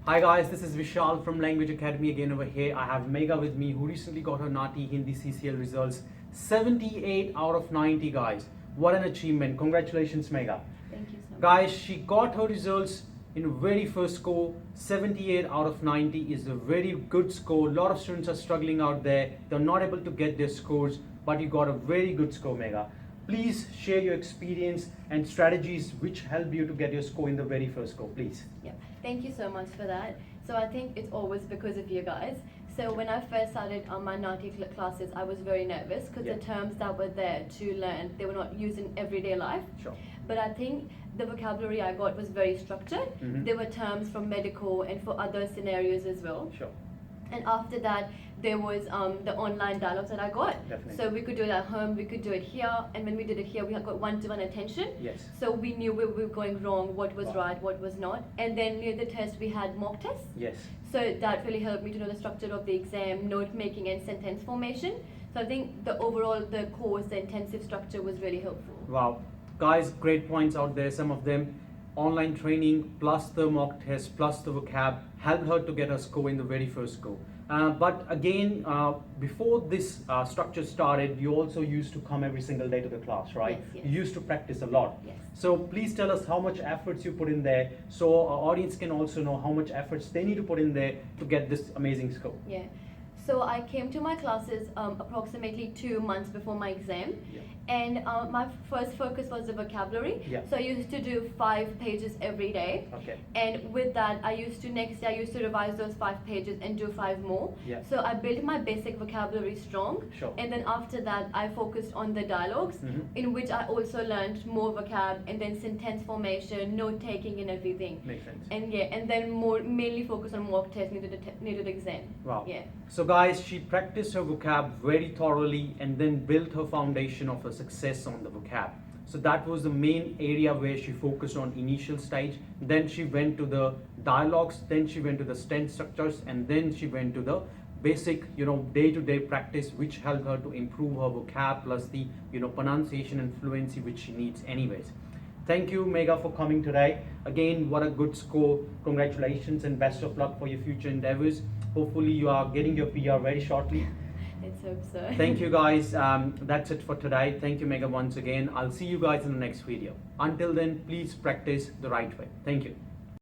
Hi guys, this is Vishal from Language Academy again over here. I have Megha with me who recently got her NAATI Hindi CCL results. 78 out of 90 guys. What an achievement. Congratulations Megha. Thank you so much. Guys, she got her results in very first score. 78 out of 90 is a very good score. A lot of students are struggling out there. They're not able to get their scores, but you got a very good score Megha. Please share your experience and strategies which help you to get your score in the very first score, please. Yeah, thank you so much for that. So I think it's always because of you guys. So when I first started on my NAATI classes, I was very nervous because the terms that were there to learn, they were not used in everyday life. Sure. But I think the vocabulary I got was very structured. There were terms from medical and for other scenarios as well. Sure. And after that, there was the online dialogues that I got. Definitely. So we could do it at home, we could do it here, and when we did it here, we had got one-to-one attention. Yes. So we knew where we were going wrong, what was Wow. right, what was not. And then near the test, we had mock tests. Yes. So that really helped me to know the structure of the exam, note making, and sentence formation. So I think the overall, the course, the intensive structure was really helpful. Wow. Guys, great points out there. Some of them. Online training plus the mock test plus the vocab helped her to get her score in the very first score. But again, before this structure started, you also used to come every single day to the class, right? Yes, yes. You used to practice a lot. Yes. So please tell us how much efforts you put in there so our audience can also know how much efforts they need to put in there to get this amazing score. Yeah. So I came to my classes approximately 2 months before my exam. Yeah. And my first focus was the vocabulary. Yeah. So I used to do 5 pages every day. Okay. And with that, next day I used to revise those 5 pages and do 5 more. Yeah. So I built my basic vocabulary strong. Sure. And then after that, I focused on the dialogues, in which I also learned more vocab and then sentence formation, note taking, and everything. Makes sense. And yeah, and then mainly focus on mock test near the exam. Wow. Yeah. So guys, she practiced her vocab very thoroughly and then built her foundation of her success on the vocab. So that was the main area where she focused on initial stage. Then she went to the dialogues, then she went to the sentence structures, and then she went to the basic, day-to-day practice, which helped her to improve her vocab plus the, pronunciation and fluency which she needs anyways. Thank you, Megha, for coming today. Again, what a good score. Congratulations and best of luck for your future endeavors. Hopefully you are getting your PR very shortly. Let's hope so. Thank you guys. That's it for today. Thank you Megha once again. I'll see you guys in the next video. Until then, please practice the right way. Thank you.